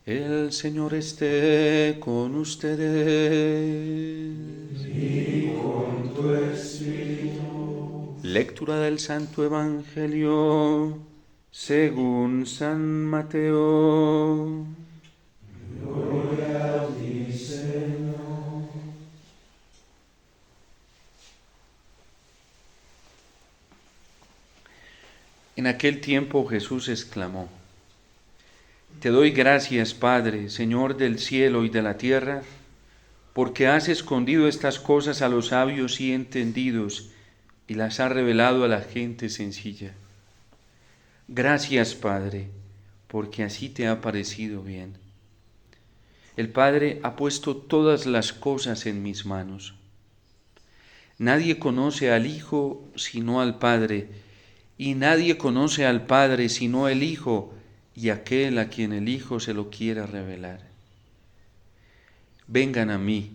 El Señor esté con ustedes. Y con tu espíritu. Lectura del Santo Evangelio según San Mateo. Gloria a ti, Señor. En aquel tiempo Jesús exclamó: Te doy gracias, Padre, Señor del cielo y de la tierra, porque has escondido estas cosas a los sabios y entendidos y las has revelado a la gente sencilla. Gracias, Padre, porque así te ha parecido bien. El Padre ha puesto todas las cosas en mis manos. Nadie conoce al Hijo sino al Padre, y nadie conoce al Padre sino el Hijo y aquel a quien el Hijo se lo quiera revelar. Vengan a mí,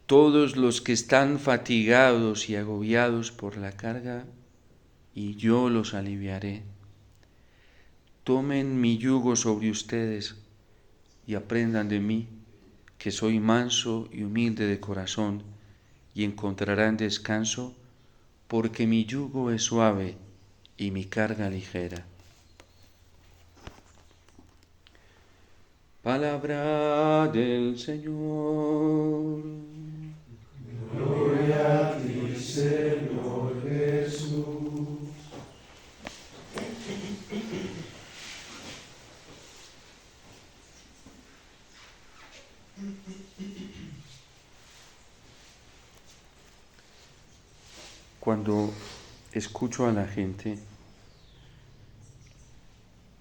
todos los que están fatigados y agobiados por la carga, y yo los aliviaré. Tomen mi yugo sobre ustedes y aprendan de mí, que soy manso y humilde de corazón, y encontrarán descanso, porque mi yugo es suave y mi carga ligera. Palabra del Señor. Gloria a ti, Señor Jesús. Cuando escucho a la gente,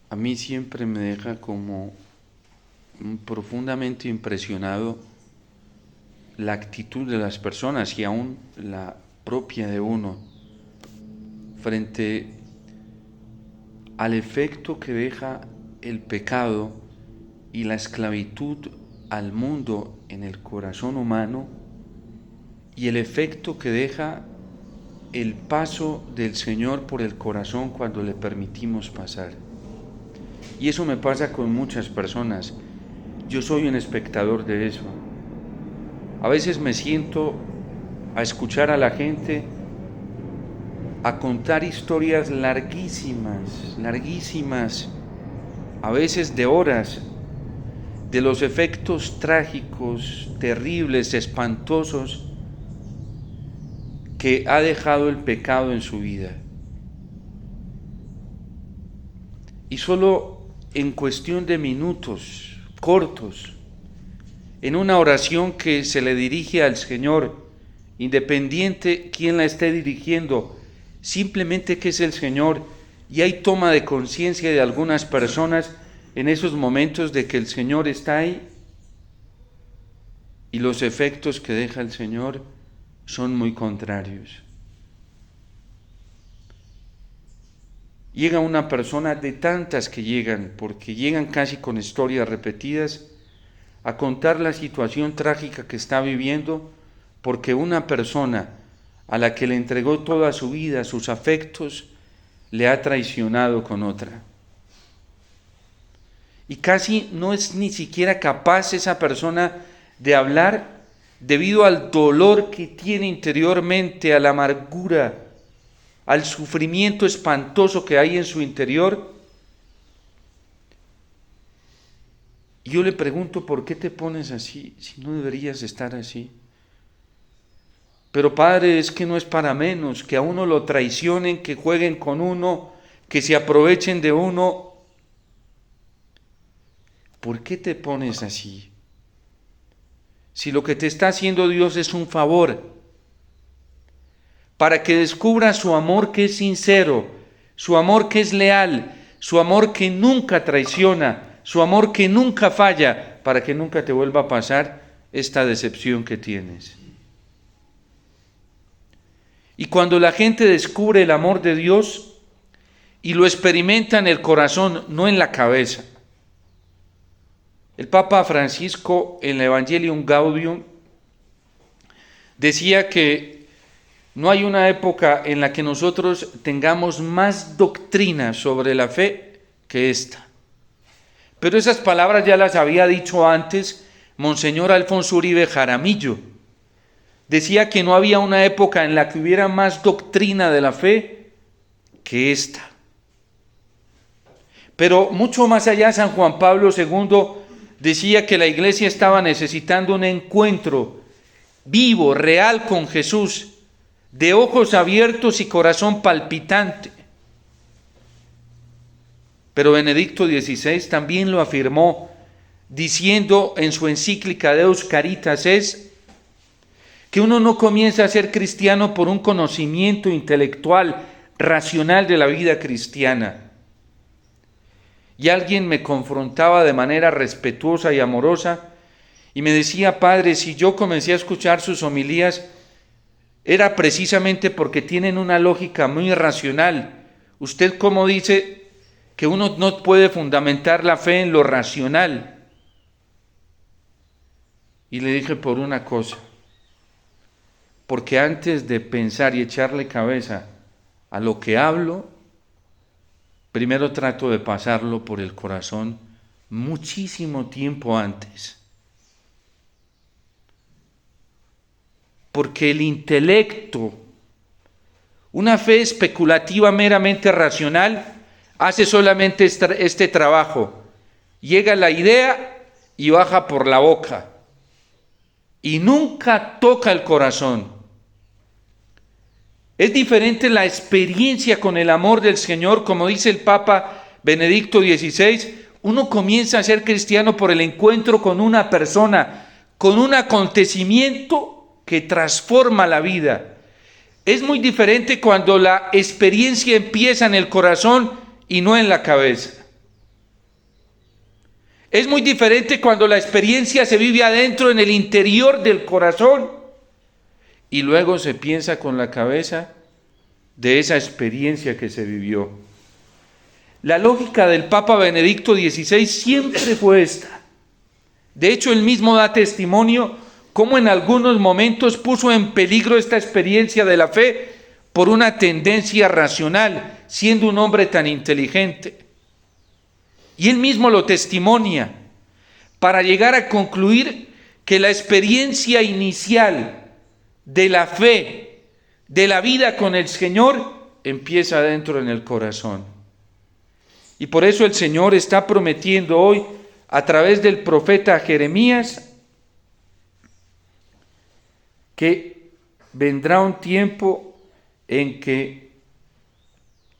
a mí siempre me deja como profundamente impresionado la actitud de las personas y aún la propia de uno frente al efecto que deja el pecado y la esclavitud al mundo en el corazón humano y el efecto que deja el paso del Señor por el corazón cuando le permitimos pasar. Y eso me pasa con muchas personas. Yo soy un espectador de eso. A veces me siento a escuchar a la gente, a contar historias larguísimas, a veces de horas, de los efectos trágicos, terribles, espantosos que ha dejado el pecado en su vida. Y solo en cuestión de minutos cortos, en una oración que se le dirige al Señor, independiente quién la esté dirigiendo, simplemente que es el Señor, y hay toma de conciencia de algunas personas en esos momentos de que el Señor está ahí, y los efectos que deja el Señor son muy contrarios. Llega una persona de tantas que llegan, porque llegan casi con historias repetidas, a contar la situación trágica que está viviendo, porque una persona a la que le entregó toda su vida, sus afectos, le ha traicionado con otra. Y casi no es ni siquiera capaz esa persona de hablar debido al dolor que tiene interiormente, a la amargura, al sufrimiento espantoso que hay en su interior. Y yo le pregunto, ¿por qué te pones así si no deberías estar así? Pero Padre, es que no es para menos, que a uno lo traicionen, que jueguen con uno, que se aprovechen de uno. ¿Por qué te pones así? Si lo que te está haciendo Dios es un favor, para que descubras su amor que es sincero, su amor que es leal, su amor que nunca traiciona, su amor que nunca falla, para que nunca te vuelva a pasar esta decepción que tienes. Y cuando la gente descubre el amor de Dios y lo experimenta en el corazón, no en la cabeza. El Papa Francisco en el Evangelium Gaudium decía que no hay una época en la que nosotros tengamos más doctrina sobre la fe que esta. Pero esas palabras ya las había dicho antes Monseñor Alfonso Uribe Jaramillo. Decía que no había una época en la que hubiera más doctrina de la fe que esta. Pero mucho más allá, San Juan Pablo II decía que la iglesia estaba necesitando un encuentro vivo, real con Jesús, de ojos abiertos y corazón palpitante. Pero Benedicto XVI también lo afirmó, diciendo en su encíclica Deus Caritas es que uno no comienza a ser cristiano por un conocimiento intelectual, racional de la vida cristiana. Y alguien me confrontaba de manera respetuosa y amorosa y me decía: padre, si yo comencé a escuchar sus homilías, era precisamente porque tienen una lógica muy racional. ¿Usted cómo dice que uno no puede fundamentar la fe en lo racional? Y le dije: por una cosa, porque antes de pensar y echarle cabeza a lo que hablo, primero trato de pasarlo por el corazón muchísimo tiempo antes. Porque el intelecto, una fe especulativa meramente racional, hace solamente este trabajo. Llega la idea y baja por la boca. Y nunca toca el corazón. Es diferente la experiencia con el amor del Señor, como dice el Papa Benedicto XVI. Uno comienza a ser cristiano por el encuentro con una persona, con un acontecimiento que transforma la vida. Es muy diferente cuando la experiencia empieza en el corazón y no en la cabeza. Es muy diferente cuando la experiencia se vive adentro, en el interior del corazón, y luego se piensa con la cabeza de esa experiencia que se vivió. La lógica del Papa Benedicto XVI siempre fue esta. De hecho, él mismo da testimonio cómo en algunos momentos puso en peligro esta experiencia de la fe por una tendencia racional, siendo un hombre tan inteligente. Y él mismo lo testimonia, para llegar a concluir que la experiencia inicial de la fe, de la vida con el Señor, empieza adentro en el corazón. Y por eso el Señor está prometiendo hoy, a través del profeta Jeremías, que vendrá un tiempo en que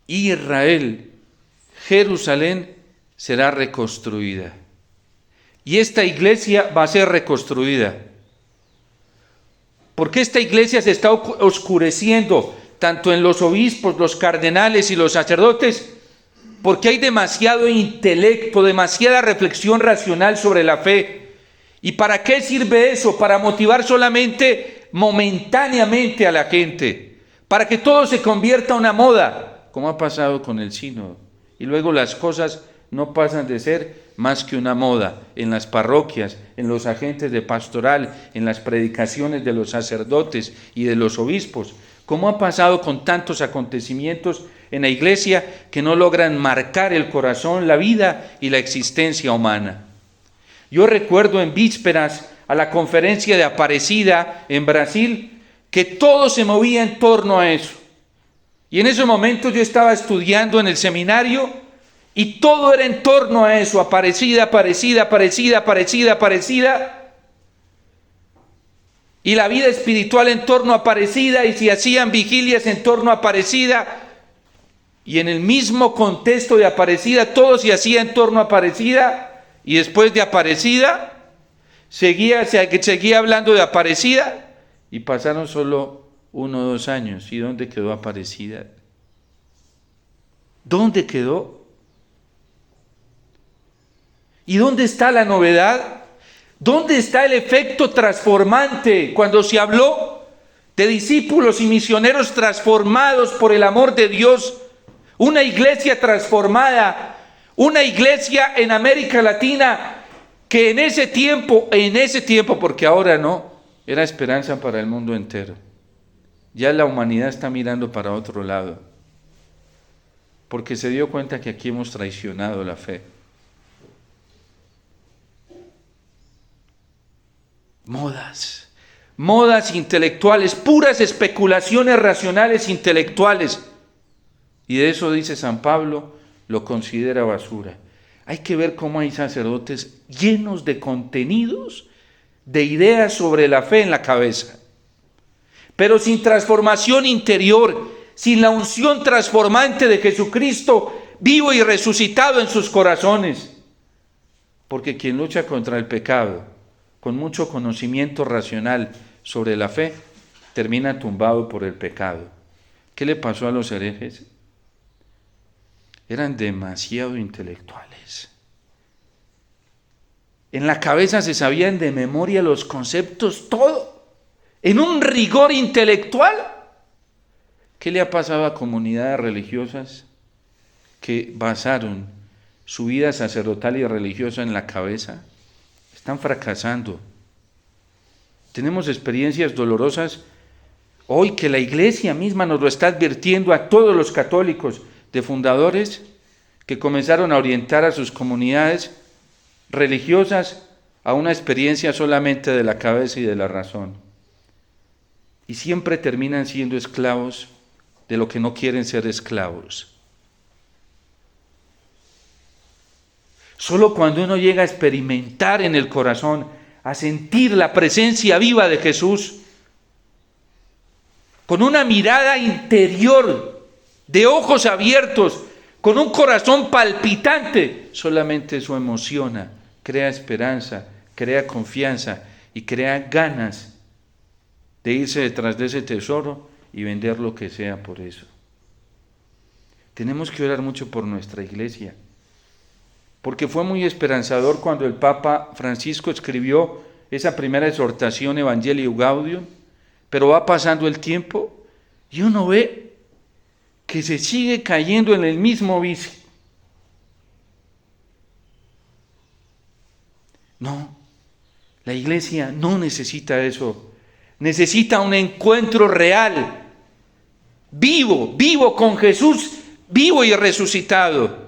Israel, Jerusalén, será reconstruida. Y esta iglesia va a ser reconstruida. Porque esta iglesia se está oscureciendo, tanto en los obispos, los cardenales y los sacerdotes, porque hay demasiado intelecto, demasiada reflexión racional sobre la fe. ¿Y para qué sirve eso? Para motivar solamente momentáneamente a la gente, para que todo se convierta en una moda, como ha pasado con el sínodo. Y luego las cosas no pasan de ser más que una moda en las parroquias, en los agentes de pastoral, en las predicaciones de los sacerdotes y de los obispos, como ha pasado con tantos acontecimientos en la iglesia que no logran marcar el corazón, la vida y la existencia humana. Yo recuerdo en vísperas a la conferencia de Aparecida en Brasil, que todo se movía en torno a eso. Y en ese momento yo estaba estudiando en el seminario y todo era en torno a eso: Aparecida, Aparecida, Aparecida, Aparecida, Aparecida. Y la vida espiritual en torno a Aparecida, y se hacían vigilias en torno a Aparecida. Y en el mismo contexto de Aparecida, todo se hacía en torno a Aparecida. Y después de Aparecida, seguía hablando de Aparecida, y pasaron solo 1 o 2 años. ¿Y dónde quedó Aparecida? ¿Dónde quedó? ¿Y dónde está la novedad? ¿Dónde está el efecto transformante cuando se habló de discípulos y misioneros transformados por el amor de Dios? Una iglesia transformada, una iglesia en América Latina que en ese tiempo, porque ahora no, era esperanza para el mundo entero. Ya la humanidad está mirando para otro lado, porque se dio cuenta que aquí hemos traicionado la fe. modas intelectuales, puras especulaciones racionales intelectuales. Y de eso dice San Pablo, lo considera basura. Hay que ver cómo hay sacerdotes llenos de contenidos, de ideas sobre la fe en la cabeza, pero sin transformación interior, sin la unción transformante de Jesucristo vivo y resucitado en sus corazones. Porque quien lucha contra el pecado, con mucho conocimiento racional sobre la fe, termina tumbado por el pecado. ¿Qué le pasó a los herejes? Eran demasiado intelectuales. En la cabeza se sabían de memoria los conceptos, todo, en un rigor intelectual. ¿Qué le ha pasado a comunidades religiosas que basaron su vida sacerdotal y religiosa en la cabeza? Están fracasando. Tenemos experiencias dolorosas hoy que la Iglesia misma nos lo está advirtiendo a todos los católicos, de fundadores que comenzaron a orientar a sus comunidades religiosas a una experiencia solamente de la cabeza y de la razón. Y siempre terminan siendo esclavos de lo que no quieren ser esclavos. Solo cuando uno llega a experimentar en el corazón, a sentir la presencia viva de Jesús, con una mirada interior, de ojos abiertos, con un corazón palpitante, solamente eso emociona, crea esperanza, crea confianza y crea ganas de irse detrás de ese tesoro y vender lo que sea por eso. Tenemos que orar mucho por nuestra iglesia, porque fue muy esperanzador cuando el Papa Francisco escribió esa primera exhortación Evangelii Gaudium, pero va pasando el tiempo y uno ve que se sigue cayendo en el mismo vicio. No, la iglesia no necesita eso. Necesita un encuentro real, vivo con Jesús, vivo y resucitado.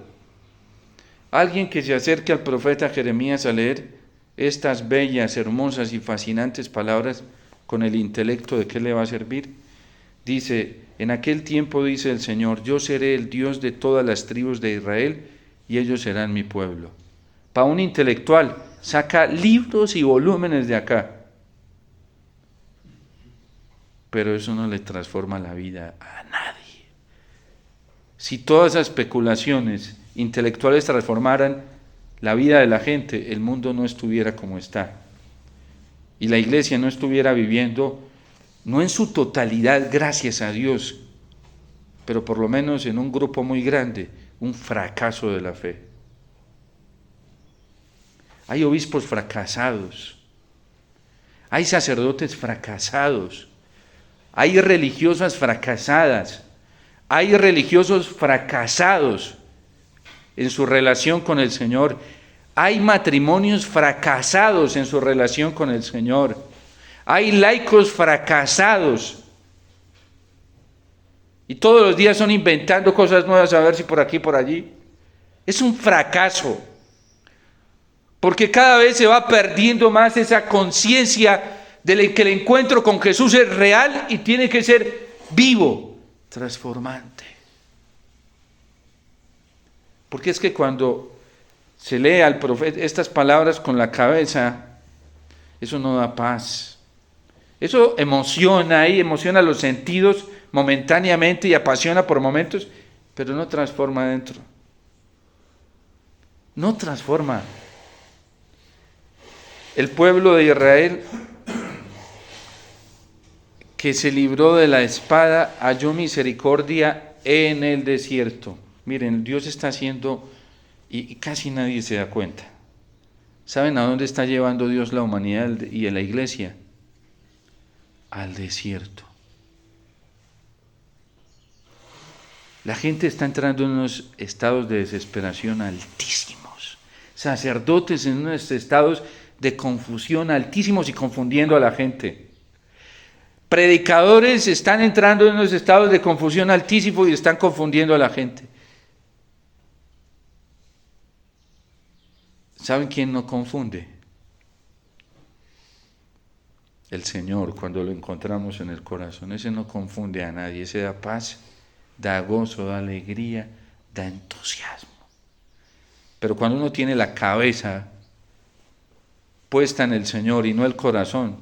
Alguien que se acerque al profeta Jeremías a leer estas bellas, hermosas y fascinantes palabras con el intelecto, ¿de qué le va a servir? Dice: en aquel tiempo, dice el Señor, yo seré el Dios de todas las tribus de Israel y ellos serán mi pueblo. Para un intelectual, saca libros y volúmenes de acá, pero eso no le transforma la vida a nadie. Si todas esas especulaciones intelectuales transformaran la vida de la gente, el mundo no estuviera como está. Y la iglesia no estuviera viviendo, no en su totalidad, gracias a Dios, pero por lo menos en un grupo muy grande, un fracaso de la fe. Hay obispos fracasados, hay sacerdotes fracasados, hay religiosas fracasadas, hay religiosos fracasados en su relación con el Señor, hay matrimonios fracasados en su relación con el Señor, hay laicos fracasados y todos los días son inventando cosas nuevas a ver si por aquí, por allí. Es un fracaso, porque cada vez se va perdiendo más esa conciencia de que el encuentro con Jesús es real y tiene que ser vivo, transformante. Porque es que cuando se lee al profeta estas palabras con la cabeza, eso no da paz. Eso emociona los sentidos momentáneamente y apasiona por momentos, pero no transforma adentro. No transforma. El pueblo de Israel, que se libró de la espada, halló misericordia en el desierto. Miren, Dios está haciendo, y casi nadie se da cuenta. ¿Saben a dónde está llevando Dios la humanidad y a la iglesia? Al desierto. La gente está entrando en unos estados de desesperación altísimos. Sacerdotes en unos estados de confusión altísimos y confundiendo a la gente. Predicadores están entrando en unos estados de confusión altísimos y están confundiendo a la gente. ¿Saben quién no confunde? el Señor cuando lo encontramos en el corazón. Ese no confunde a nadie, ese da paz, da gozo, da alegría, da entusiasmo. Pero cuando uno tiene la cabeza puesta en el Señor y no el corazón,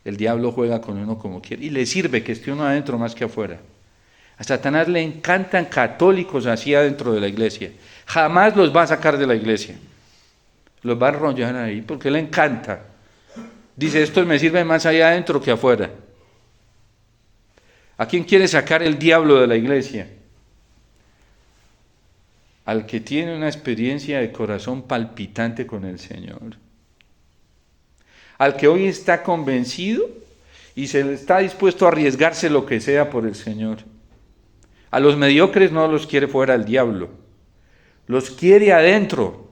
el diablo juega con uno como quiere y le sirve que esté uno adentro más que afuera. A Satanás le encantan católicos así adentro de la iglesia. Jamás los va a sacar de la iglesia. Los va a enrollar ahí porque le encanta. Dice, estos me sirven más allá adentro que afuera. ¿A quién quiere sacar el diablo de la iglesia? Al que tiene una experiencia de corazón palpitante con el Señor. Al que hoy está convencido y se está dispuesto a arriesgarse lo que sea por el Señor. A los mediocres no los quiere fuera el diablo, los quiere adentro.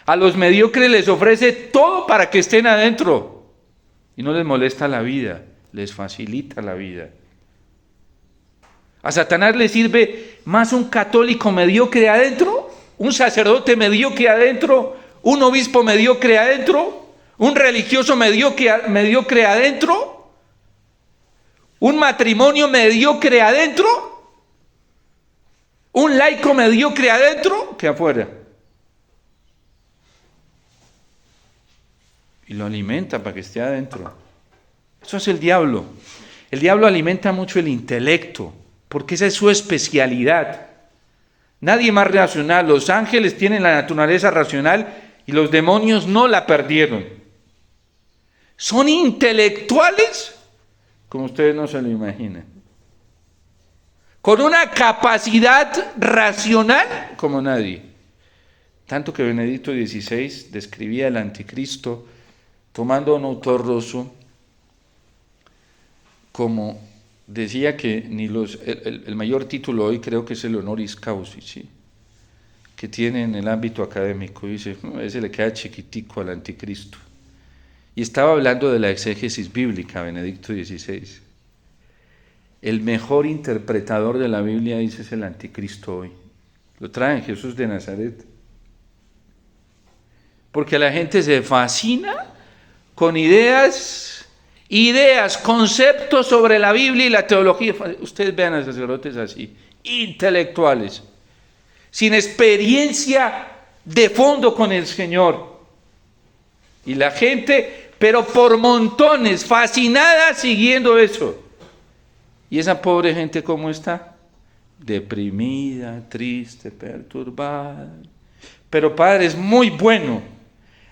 A los mediocres les ofrece todo para que estén adentro y no les molesta la vida, les facilita la vida. A Satanás le sirve más un católico mediocre adentro, un sacerdote mediocre adentro, un obispo mediocre adentro, un religioso mediocre adentro, un matrimonio mediocre adentro, un laico mediocre adentro que afuera. Y lo alimenta para que esté adentro. Eso es el diablo. El diablo alimenta mucho el intelecto, porque esa es su especialidad. Nadie más racional. Los ángeles tienen la naturaleza racional y los demonios no la perdieron. Son intelectuales como ustedes no se lo imaginan. Con una capacidad racional como nadie. Tanto que Benedicto XVI describía el anticristo tomando un autor ruso como decía que ni el mayor título hoy creo que es el honoris causa, ¿sí? Que tiene en el ámbito académico. Dice, ese le queda chiquitico al anticristo. Y estaba hablando de la exégesis bíblica, Benedicto XVI. El mejor interpretador de la Biblia, dice, es el anticristo hoy. Lo trae Jesús de Nazaret. Porque la gente se fascina con ideas, conceptos sobre la Biblia y la teología. Ustedes vean a sacerdotes así, intelectuales, sin experiencia de fondo con el Señor. Y la gente, pero por montones, fascinada siguiendo eso. ¿Y esa pobre gente cómo está? Deprimida, triste, perturbada. Pero Padre, es muy bueno.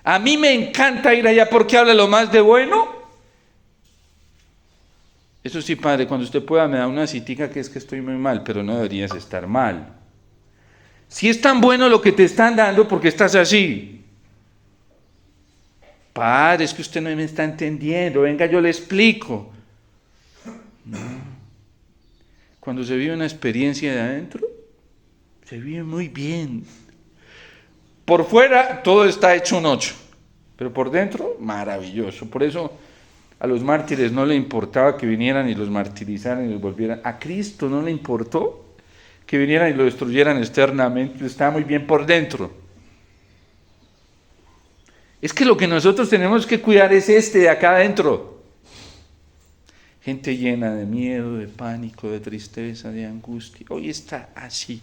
A mí me encanta ir allá porque habla lo más de bueno. Eso sí, Padre, cuando usted pueda me da una citica que es que estoy muy mal, pero no deberías estar mal. Si es tan bueno lo que te están dando, ¿por qué estás así? Padre, es que usted no me está entendiendo. Venga, yo le explico. No. Cuando se vive una experiencia de adentro, se vive muy bien. Por fuera todo está hecho un 8, pero por dentro maravilloso. Por eso a los mártires no le importaba que vinieran y los martirizaran y los volvieran. A Cristo no le importó que vinieran y lo destruyeran externamente, estaba muy bien por dentro. Es que lo que nosotros tenemos que cuidar es de acá adentro. Gente llena de miedo, de pánico, de tristeza, de angustia. Hoy está así.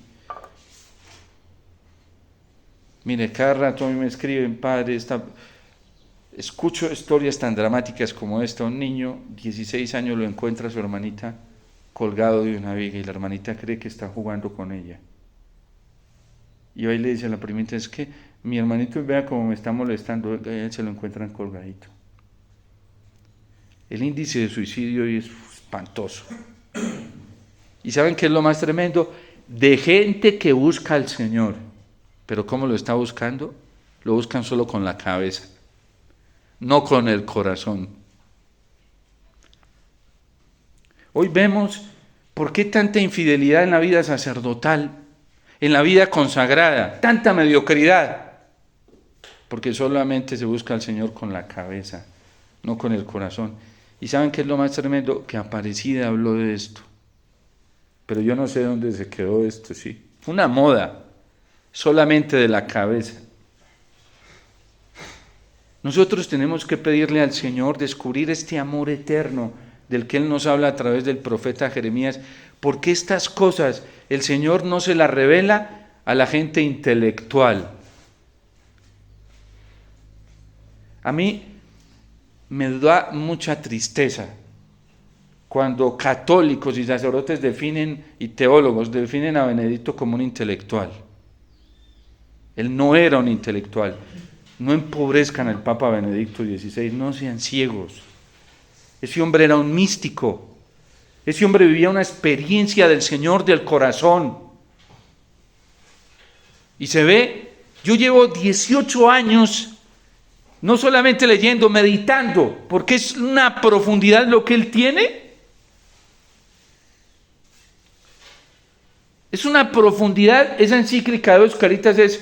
Mire, cada rato a mí me escriben, Padre, escucho historias tan dramáticas como esta. Un niño, 16 años, lo encuentra a su hermanita colgado de una viga y la hermanita cree que está jugando con ella. Y hoy le dice a la primita, es que mi hermanito vea cómo me está molestando, él se lo encuentran colgadito. El índice de suicidio hoy es espantoso. ¿Y saben qué es lo más tremendo? De gente que busca al Señor. ¿Pero cómo lo está buscando? Lo buscan solo con la cabeza, no con el corazón. Hoy vemos por qué tanta infidelidad en la vida sacerdotal, en la vida consagrada, tanta mediocridad. Porque solamente se busca al Señor con la cabeza, no con el corazón. ¿Y saben qué es lo más tremendo? Que Aparecida habló de esto. Pero yo no sé dónde se quedó esto, sí. Fue una moda, solamente de la cabeza. Nosotros tenemos que pedirle al Señor descubrir este amor eterno del que Él nos habla a través del profeta Jeremías, porque estas cosas el Señor no se las revela a la gente intelectual. A mí me da mucha tristeza cuando católicos y sacerdotes y teólogos definen a Benedicto como un intelectual. Él no era un intelectual. No empobrezcan al Papa Benedicto XVI, no sean ciegos. Ese hombre era un místico. Ese hombre vivía una experiencia del Señor del corazón. Y se ve, yo llevo 18 años no solamente leyendo, meditando, porque es una profundidad lo que él tiene. Es una profundidad, esa encíclica de 2 Caritas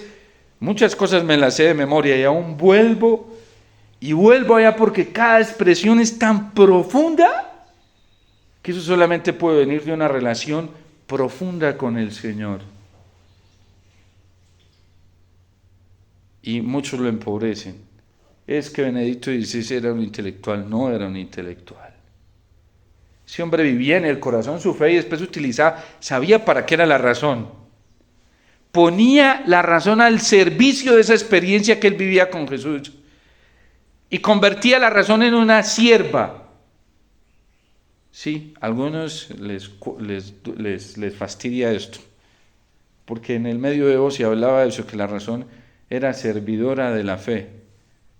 muchas cosas me las sé de memoria y aún vuelvo allá porque cada expresión es tan profunda que eso solamente puede venir de una relación profunda con el Señor. Y muchos lo empobrecen. Es que Benedicto XVI era un intelectual, no era un intelectual. Ese hombre vivía en el corazón su fe y después sabía para qué era la razón. Ponía la razón al servicio de esa experiencia que él vivía con Jesús. Y convertía la razón en una sierva. Sí, a algunos les fastidia esto. Porque en el medioevo se hablaba de eso, que la razón era servidora de la fe.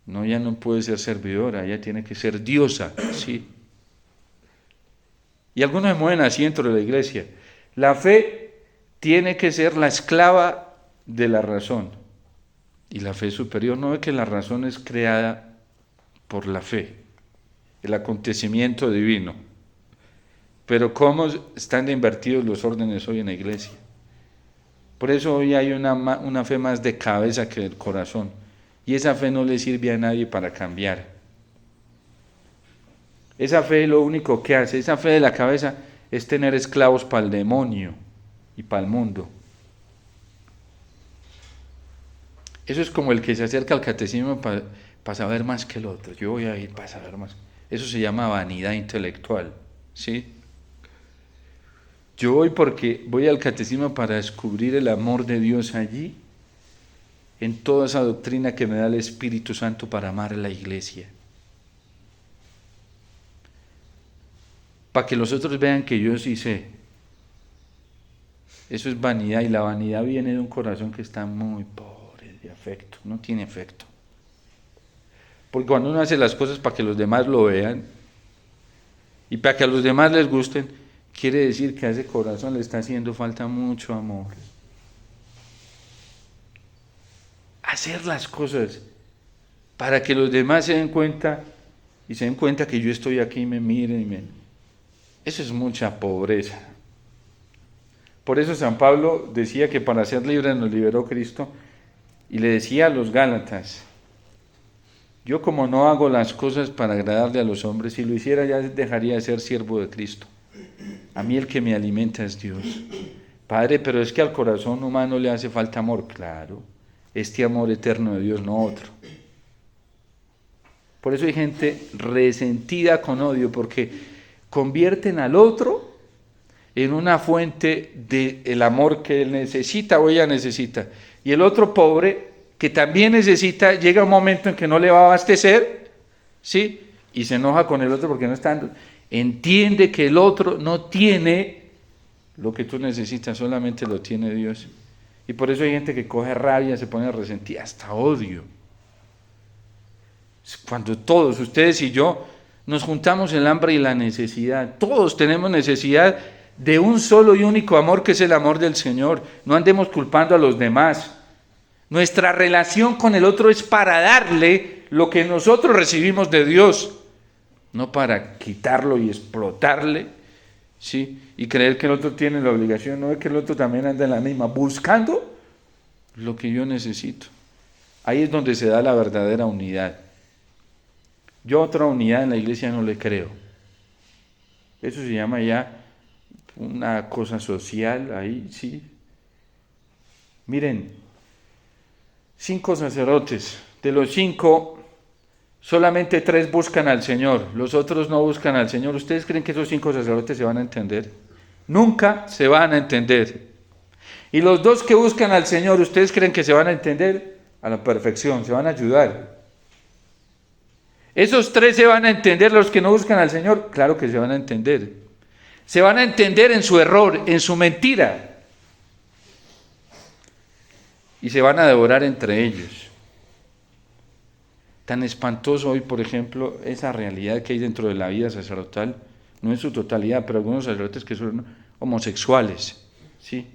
No, ella no puede ser servidora, ella tiene que ser diosa, sí. Y algunos se mueven así dentro de la iglesia. La fe tiene que ser la esclava de la razón. Y la fe superior no ve que la razón es creada por la fe, el acontecimiento divino. Pero cómo están invertidos los órdenes hoy en la iglesia. Por eso hoy hay una fe más de cabeza que del corazón. Y esa fe no le sirve a nadie para cambiar. Esa fe lo único que hace, esa fe de la cabeza, es tener esclavos para el demonio y para el mundo. Eso es como el que se acerca al catecismo para saber más que el otro. Yo voy a ir para saber más. Eso se llama vanidad intelectual, ¿sí? Yo voy porque voy al catecismo para descubrir el amor de Dios allí, en toda esa doctrina que me da el Espíritu Santo para amar a la iglesia. Para que los otros vean que yo sí sé. Eso es vanidad, y la vanidad viene de un corazón que está muy pobre de afecto, no tiene afecto. Porque cuando uno hace las cosas para que los demás lo vean y para que a los demás les gusten, quiere decir que a ese corazón le está haciendo falta mucho amor. Hacer las cosas para que los demás se den cuenta y se den cuenta que yo estoy aquí y me miren Eso es mucha pobreza. Por eso San Pablo decía que para ser libres nos liberó Cristo, y le decía a los Gálatas: yo, como no hago las cosas para agradarle a los hombres, si lo hiciera ya dejaría de ser siervo de Cristo. A mí el que me alimenta es Dios. Padre, pero es que al corazón humano le hace falta amor. Claro, este amor eterno de Dios, no otro. Por eso hay gente resentida con odio, porque convierten al otro en una fuente del amor que él necesita o ella necesita. Y el otro pobre, que también necesita, llega un momento en que no le va a abastecer, ¿sí? Y se enoja con el otro porque no está. Entiende que el otro no tiene lo que tú necesitas, solamente lo tiene Dios. Y por eso hay gente que coge rabia, se pone resentida, hasta odio. Cuando todos, ustedes y yo, nos juntamos el hambre y la necesidad, todos tenemos necesidad de un solo y único amor, que es el amor del Señor. No andemos culpando a los demás. Nuestra relación con el otro es para darle lo que nosotros recibimos de Dios, no para quitarlo y explotarle, ¿sí? Y creer que el otro tiene la obligación. No es que el otro también anda en la misma, buscando lo que yo necesito. Ahí es donde se da la verdadera unidad. Yo otra unidad en la iglesia no le creo. Eso se llama ya una cosa social, ahí sí. Miren, 5 sacerdotes. De los 5, solamente 3 buscan al Señor, los otros no buscan al Señor. ¿Ustedes creen que esos 5 sacerdotes se van a entender? Nunca se van a entender. Y los 2 que buscan al Señor, ¿ustedes creen que se van a entender? A la perfección, se van a ayudar. Esos 3 se van a entender, los que no buscan al Señor, claro que se van a entender. Se van a entender en su error, en su mentira. Y se van a devorar entre ellos. Tan espantoso hoy, por ejemplo, esa realidad que hay dentro de la vida sacerdotal, no en su totalidad, pero algunos sacerdotes que son homosexuales, ¿sí?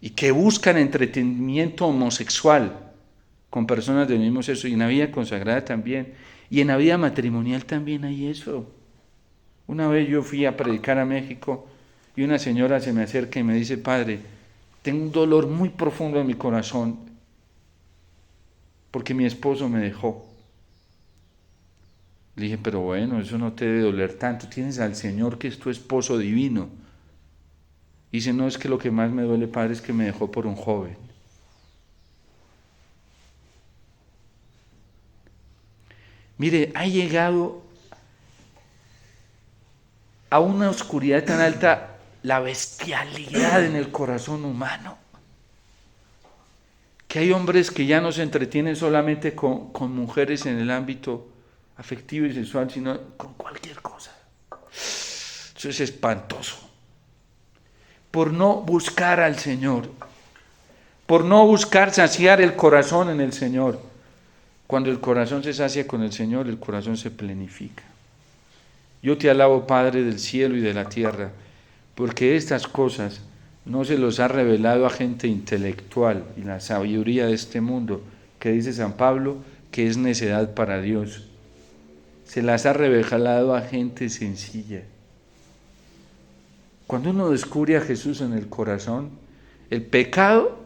Y que buscan entretenimiento homosexual con personas del mismo sexo, y en la vida consagrada también, y en la vida matrimonial también hay eso. Una vez yo fui a predicar a México y una señora se me acerca y me dice: padre, tengo un dolor muy profundo en mi corazón porque mi esposo me dejó. Le dije: pero bueno, eso no te debe doler tanto, tienes al Señor que es tu esposo divino. Dice: no, es que lo que más me duele, padre, es que me dejó por un joven. Mire, ha llegado a una oscuridad tan alta la bestialidad en el corazón humano, que hay hombres que ya no se entretienen solamente con mujeres en el ámbito afectivo y sexual, sino con cualquier cosa. Eso es espantoso. Por no buscar al Señor, por no buscar saciar el corazón en el Señor. Cuando el corazón se sacia con el Señor, el corazón se plenifica. Yo te alabo, Padre del cielo y de la tierra, porque estas cosas no se los ha revelado a gente intelectual y la sabiduría de este mundo, que dice San Pablo que es necedad para Dios. Se las ha revelado a gente sencilla. Cuando uno descubre a Jesús en el corazón, el pecado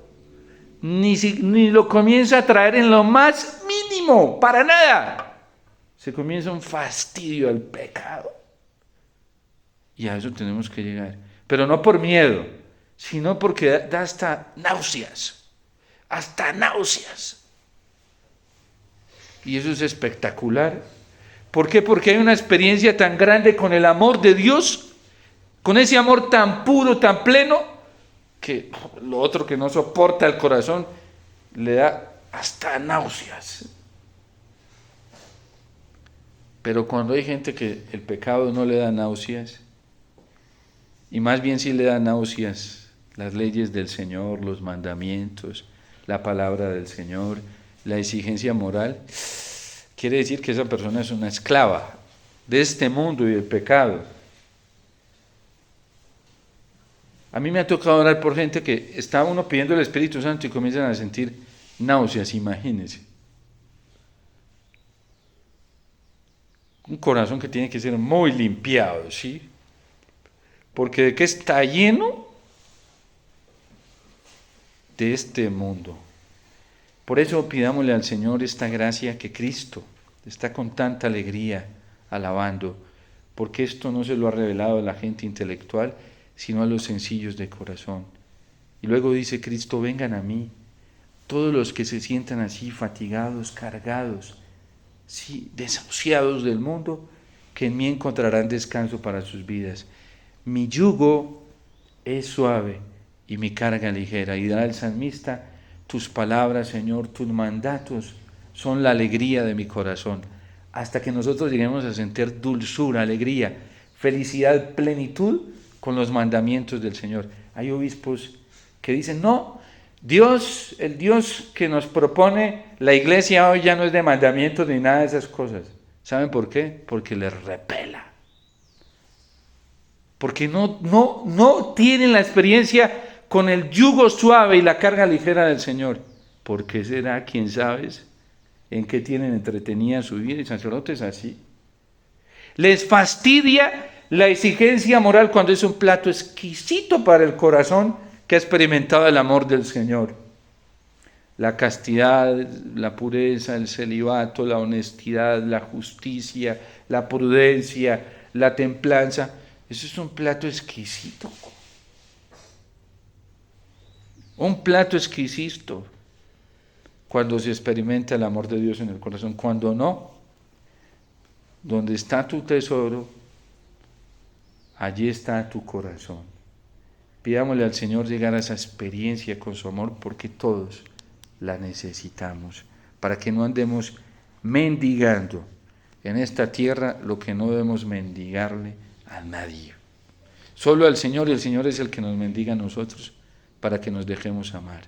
ni lo comienza a traer en lo más mínimo, para nada. Se comienza un fastidio al pecado. Y a eso tenemos que llegar. Pero no por miedo, sino porque da hasta náuseas. Hasta náuseas. Y eso es espectacular. ¿Por qué? Porque hay una experiencia tan grande con el amor de Dios, con ese amor tan puro, tan pleno, que lo otro que no soporta el corazón le da hasta náuseas. Pero cuando hay gente que el pecado no le da náuseas, y más bien sí le da náuseas las leyes del Señor, los mandamientos, la palabra del Señor, la exigencia moral, quiere decir que esa persona es una esclava de este mundo y del pecado. A mí me ha tocado orar por gente que está uno pidiendo el Espíritu Santo y comienzan a sentir náuseas, imagínense. Un corazón que tiene que ser muy limpiado, ¿sí? Porque ¿de qué está lleno? De este mundo. Por eso pidámosle al Señor esta gracia que Cristo está con tanta alegría alabando, porque esto no se lo ha revelado a la gente intelectual, sino a los sencillos de corazón. Y luego dice Cristo: vengan a mí, todos los que se sientan así fatigados, cargados, sí, desahuciados del mundo, que en mí encontrarán descanso para sus vidas. Mi yugo es suave y mi carga ligera. Y dirá el salmista: tus palabras, Señor, tus mandatos son la alegría de mi corazón. Hasta que nosotros lleguemos a sentir dulzura, alegría, felicidad, plenitud con los mandamientos del Señor. Hay obispos que dicen: no, Dios, el Dios que nos propone la iglesia hoy ya no es de mandamientos ni nada de esas cosas. ¿Saben por qué? Porque les repela. Porque no tienen la experiencia con el yugo suave y la carga ligera del Señor. ¿Por qué será? ¿Quién sabe en qué tienen entretenida su vida? Y sacerdotes así. Les fastidia la exigencia moral cuando es un plato exquisito para el corazón que ha experimentado el amor del Señor. La castidad, la pureza, el celibato, la honestidad, la justicia, la prudencia, la templanza. Eso es un plato exquisito. Un plato exquisito cuando se experimenta el amor de Dios en el corazón. Cuando no, donde está tu tesoro, allí está tu corazón. Pidámosle al Señor llegar a esa experiencia con su amor, porque todos la necesitamos, para que no andemos mendigando en esta tierra lo que no debemos mendigarle a nadie. Solo al Señor, y el Señor es el que nos mendiga a nosotros para que nos dejemos amar.